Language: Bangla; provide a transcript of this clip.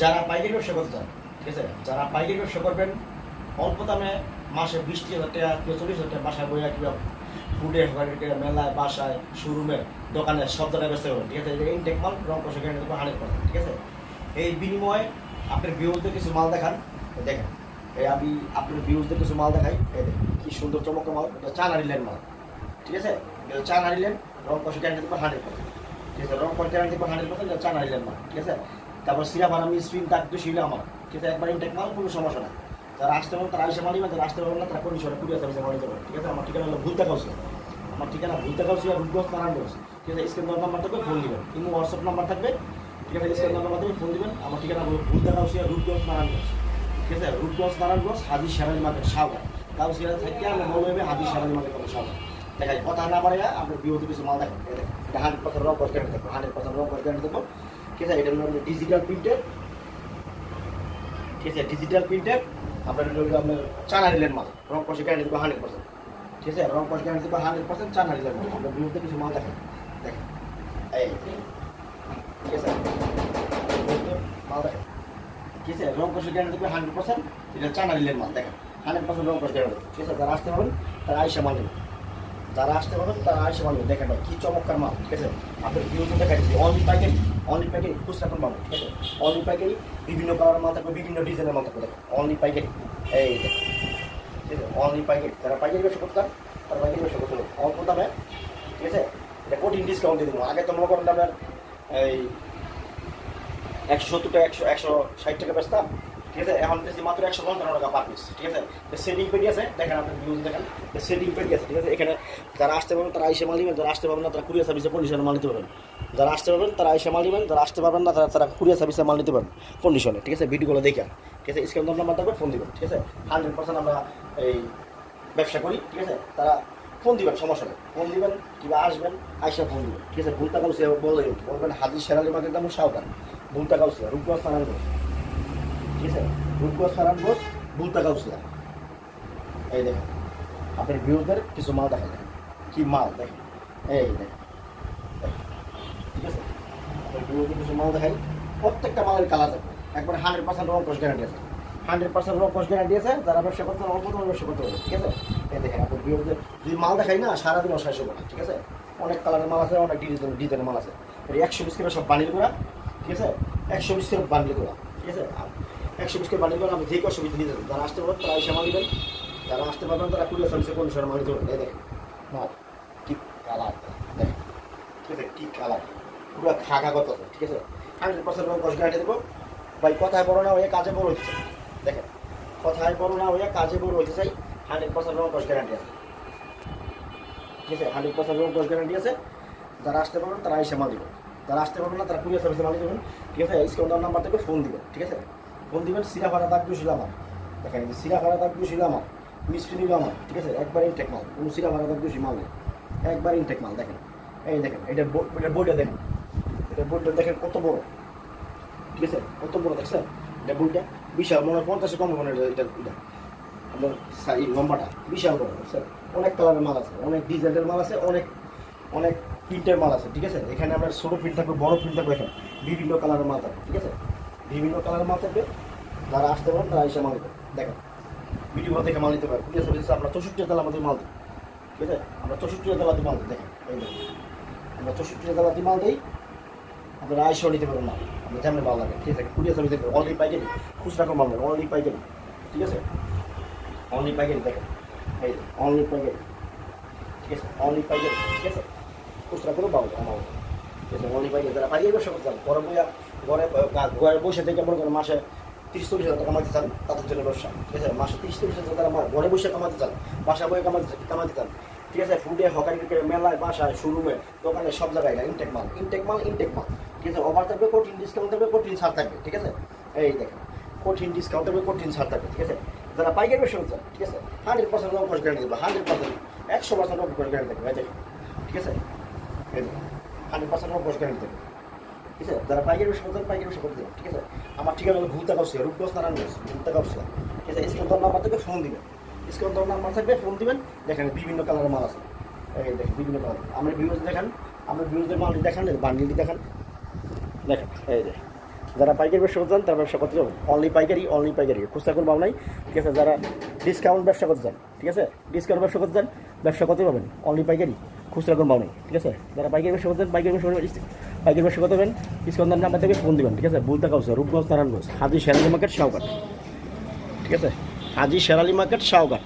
যারা পাইকারি ব্যবসা করতে চান, ঠিক আছে, যারা পাইকারি ব্যবসা করবেন অল্প দামে মাসে 20,000 টাকা 40,000 টাকা বাসায় বইয়া কিংবা ফুডে মেলায় বাসায় শোরুমে দোকানে সব জায়গায় ব্যস্ত করবেন, ঠিক আছে। ইনটেক মাল রং কষে গ্যারান্টি দেবো 100%, ঠিক আছে। এই বিনিময়ে আপনার ভিউজদের কিছু মাল দেখান, দেখেন এই আমি আপনার ভিউজদের কিছু মাল দেখাই, এই দেখেন কি সুন্দর চমৎকার মাল, এটা চায়না রিলেন মাল, ঠিক আছে। এটা চায়না রিলেন রং কষে গ্যারান্টি দেবো 100%, ঠিক আছে। রং কষে গ্যারান্টি দেবো 100%, এটা চায়না রিলেন মাল, ঠিক আছে। তারপর সিরা বানামি স্ক্রিন দাগ তো ছিল আমার, ঠিক আছে, একবার ইনটেক মাল, কোনো সমস্যা নাই। যারা আসতে পারবেন তারা এসে মাল নেবেন, যারা আসতে পারবেন না তারা কন্ডিশনে কুরিয়ার সার্ভিসে মাল নিতে পারেন, ঠিক আছে। আমার ঠিকানা হলো ভুলতা কাউসিয়া, আমার ঠিকানা ভুলতা কাউসিয়া, রূপগঞ্জ নারায়ণগঞ্জ, ঠিক আছে। স্ক্রিন নাম্বার থাকবে, ফোন দিবেন, ইমো হোয়াটসঅ্যাপ নাম্বার থাকবে, ঠিক আছে। স্ক্রিন নাম্বার থাকবে, ফোন দিবেন। আমার ঠিকানা হলো ভুলতা কাউসিয়া, রূপগঞ্জ নারায়ণগঞ্জ, ঠিক আছে। রূপগঞ্জ নারায়ণগঞ্জ হাজি শেরালি মার্কেট সাউগার, কাউসিয়া থেকে আমরা বলবে হাজি শেরালি মার্কেট হবে সাউগার। দেখাই কথা না পারে আপনার বিহতে কিছু মাল দেখেন, এটা 100% রং কস্ট গ্যারান্টি দেবো, 100% রং কস্ট গ্যারান্টি দেবো, ঠিক আছে। এটা হলো ডিজিটাল প্রিন্টের, ঠিক আছে, ডিজিটাল প্রিন্টের আপনার আপনার চায়না রিলেন মাল, রং কষে গ্যারান্টি দেবো 100%, ঠিক আছে। রং কষে গ্যারান্টি দেবো 100% চায়না রিলেন মাল। আপনার বিরুদ্ধে কিছু মাল দেখেন, দেখেন এই, ঠিক আছে, মাল দেখেন, ঠিক আছে। রং কষে গ্যারান্টি দেবো 100%, এটা চায়না রিলেন মাল, দেখেন 100% রং কষে গ্যারান্টি, ঠিক আছে। যারা আসতে পারবেন তারা আইসা মাল নেবেন, যারা আসতে পারবেন তারা আইসা মাল নেবেন, দেখেন ভাই কী চমৎকার মাল, ঠিক আছে। আপনার বিরুদ্ধে দেখা দিচ্ছি অনলি পাইকারি, অনলি পাইকারি খুচরা কোন মাল, ঠিক আছে। অনলি পাইকারি বিভিন্ন কালারের মাল থাকবে, বিভিন্ন ডিজাইনের মাল থাকবে, দেখেন অনলি পাইকারি, এই দেখেন, ঠিক আছে। অনলি পাইকারি, যারা পাইকারি ব্যবসা করতে চান তারা পাইকারি ব্যবসা করতে হবে অল্প দামে, ঠিক আছে। এটা কঠিন ডিসকাউন্ট দিয়ে দেবো। আগে তো মনে করেন আপনার এই 170 টাকা 160 টাকা বেচতাম, ঠিক আছে। এখন বেশি মাত্র 155 টাকা পার পিস, ঠিক আছে। সেটিং পেটি আছে, দেখেন আপনার ভিউজ দেখেন, সেটিং পেটি আছে, ঠিক আছে। এখানে যারা আসতে পারবেন তারা আইসে মাল নেবেন, যারা আসতে পারবেন না তারা কুরিয়ার সার্ভিসে কন্ডিশনে মাল নিতে পারবেন। যারা আসতে পারবেন তারা আইসে মাল নেবেন, যারা আসতে পারবেন না তারা কুরিয়ার সার্ভিসে মাল নিতে পারবেন কন্ডিশনে, ঠিক আছে। ভিডিওগুলো দেখেন, ঠিক আছে। স্ক্রিন নাম্বার থাকবে, ফোন দিবেন, ঠিক আছে। 100% আমরা এই ব্যবসা করি, ঠিক আছে। তারা ফোন দিবেন, সমস্যা নেই, ফোন দিবেন কিংবা আসবেন, আইসা ফোন দিবেন, ঠিক আছে। ভুলতা কাউসিয়া বলবেন হাজি শেরালি মার্কেট দাম সাউদান, ভুলতা কাউসিয়া, রূপগঞ্জ নারায়ণগঞ্জ, ঠিক আছে। রূপগঞ্জ নারায়ণগঞ্জ, ভুলতা কাউসিয়া, এই দেখেন আপনার ভিউদের কিছু মাল দেখা যায়, কি মাল দেখেন, এই দেখেন, ঠিক আছে। আপনার ভিউদের কিছু মাল দেখাই, প্রত্যেকটা মালের কালার থাকবে, একবারে 100% রং কস্ট গ্যারান্টি আছে, 100% রং কস্ট গ্যারান্টি আছে। যারা ব্যবসা করতে অল্প দামে ব্যবসা করতে পারবে, ঠিক আছে। এই দেখেন আপনার ভিউদের যদি মাল দেখাই না সারাদিন শেষ হবে না, ঠিক আছে। অনেক কালারের মাল আছে, অনেক ডিজাইনের মাল আছে। 120 করে সব বান্ডিল করা, ঠিক আছে। 120 করে বান্ডিল করা, ঠিক আছে। 120 করে বান্ডিল করা, আপনি যে কোনো সুবিধা নিয়ে যাবেন। যারা আসতে পারবেন তারা এসে মাল নেবেন, যারা আসতে পারবেন তারা কুরিয়ার সার্ভিসে কন্ডিশনে মাল নিতে পারবেন। এই দেখেন মাল কি কালার, দেখেন, ঠিক আছে, কি কালার পুরো খাগত আছে, ঠিক আছে। 100% রং কস্ট গ্যারান্টি দেবো ভাই। কথায় বড় না হয়ে কাজে বড় হইতে চাই, দেখেন কথায় বড় না হয়ে কাজে বড় হইতে চাই। 100% রং কস্ট গ্যারান্টি আছে, ঠিক আছে। 100% রং কস্ট গ্যারান্টি আছে। যারা আসতে পারবেন তারা এসে মাল দেবেন, যারা আসতে পারবেন না তারা কুরিয়ার সার্ভিসে মাল দেবেন, ঠিক আছে। স্ক্রিন নাম্বার থেকে ফোন দিবেন, ঠিক আছে। ফোন দিবেন, সিরাফারা দাগ দুশিল আমার, দেখেন সিরাফারা দাগ দুশিল আমার, মিষ্টি নিল আমার, ঠিক আছে। একবার ইনটেক মাল, কোনো সিরাফারা দাগ দুশি মাল নেই, একবার ইনটেক মাল। দেখেন এই দেখেন, এটা বইটা দেখেন, এটা বইটা দেখেন কত বড়, ঠিক আছে, কত বড় দেখছেন। এটা বইটা বিশাল, মনে হয় 50 কম মনে হয় এটা আপনার লম্বাটা বিশাল বড়, বুঝছেন। অনেক কালারের মাল আছে, অনেক ডিজাইনের মাল আছে, অনেক অনেক প্রিন্টের মাল আছে, ঠিক আছে। এখানে আপনার ছোটো প্রিন্ট থাকবে, বড় প্রিন্ট থাকবে, এখানে বিভিন্ন কালারের মাল থাকবে, ঠিক আছে। বিভিন্ন কালারের মাল থাকবে। যারা আসতে পারেন তারা এসে মাল নিতে, দেখেন ভিডিও দেখে মাল নিতে পারেন। কুরিয়ার সার্ভিসে আমরা 64 জেলা আমাদের মাল দিই, ঠিক আছে। আমরা 64 জেলাতে মাল দিই, দেখেন এই দেখেন আমরা 64 জেলাতে মাল দিই। আপনারা আইসেও নিতে পারেন না, আপনার যেমন ভালো লাগে, ঠিক আছে। কুরিয়ার সার্ভিসে অনলি পাইকারি, খুচরা কোনো মাল নেই, অনলি পাইকারি, ঠিক আছে। অনলি পাইকারি, দেখেন এই অনলি পাইকারি, ঠিক আছে। অনলি পাইকারি, ঠিক আছে। খুচরা করে পাবো আমার, ঠিক আছে। অনলি পাইকারি, যারা পাইকারি ব্যবসা করতে চান, ঘরে বইয়া ঘরে বসে থেকে মনে করেন মাসে 30-40 হাজার টাকা কামাতে চান, তাদের জন্য ব্যবসা, ঠিক আছে। মাসে 30-40 হাজার টাকা ঘরে বসে কামাতে চান, বাসা বইয়ে কামাতে চান, ঠিক আছে। ফুডে হকারি মেলায় বাসায় শোরুমে দোকানে সব জায়গায় ইনটেক মাল, ইনটেক মাল, ইনটেক মাল, ঠিক আছে। অফার থাকবে, কঠিন ডিসকাউন্ট থাকবে, কঠিন ছাড় থাকবে, ঠিক আছে। এই দেখেন কঠিন ডিসকাউন্ট থাকবে, কঠিন ছাড় থাকবে, ঠিক আছে। যারা পাইকারি ব্যবসা করতে চান, ঠিক আছে, 100% রং কস্ট গ্যারান্টি দেবো, 100%, 100% রং কস্ট গ্যারান্টি দেবো, দেখেন, ঠিক আছে। এই দেখেন 100% রং কস্ট গ্যারান্টি দেবো, ঠিক আছে। যারা পাইকারি ব্যবসা করতে চান পাইকারি ব্যবসা করতে দেবেন, ঠিক আছে। আমার ঠিকানা হলো ভুলতা কাউসিয়া, রূপগঞ্জ নারায়ণগঞ্জ, ভুলতা কাউসিয়া, ঠিক আছে। স্ক্রিন নাম্বার থেকে ফোন দিবেন, স্ক্রিন নাম্বার থাকবে, ফোন দিবেন। দেখেন বিভিন্ন কালারের মাল আছে, এই দেখেন বিভিন্ন কালার। আমরা ভিউজ দেখান, আমরা ভিউজের মালটি দেখান, বান্ডিলটি দেখান, দেখেন এই দেখেন যারা পাইকারি ব্যবসা করতে চান তারা ব্যবসা করতে যাবেন, অনলি পাইকারি খুচরা কোনো ভাব নাই, ঠিক আছে। যারা ডিসকাউন্ট ব্যবসা করতে চান, ঠিক আছে, ডিসকাউন্ট ব্যবসা করতে চান ব্যবসা করতে পারবেন, অনলি পাইকারি খুচরা কোনো ভাব নেই, ঠিক আছে। যারা পাইকারি ব্যবসা করতে চান পাইকারি ব্যবসা করতে পারবেন, ডিসকাউন্ট নাম্বার থেকে ফোন দেবেন, ঠিক আছে। বুলতা কাউসা, রূপগঞ্জ, নারায়ণগঞ্জ, হাজি শেরালি মার্কেট, শাহঘাট, ঠিক আছে, হাজি শেরালি মার্কেট, শাহঘাট।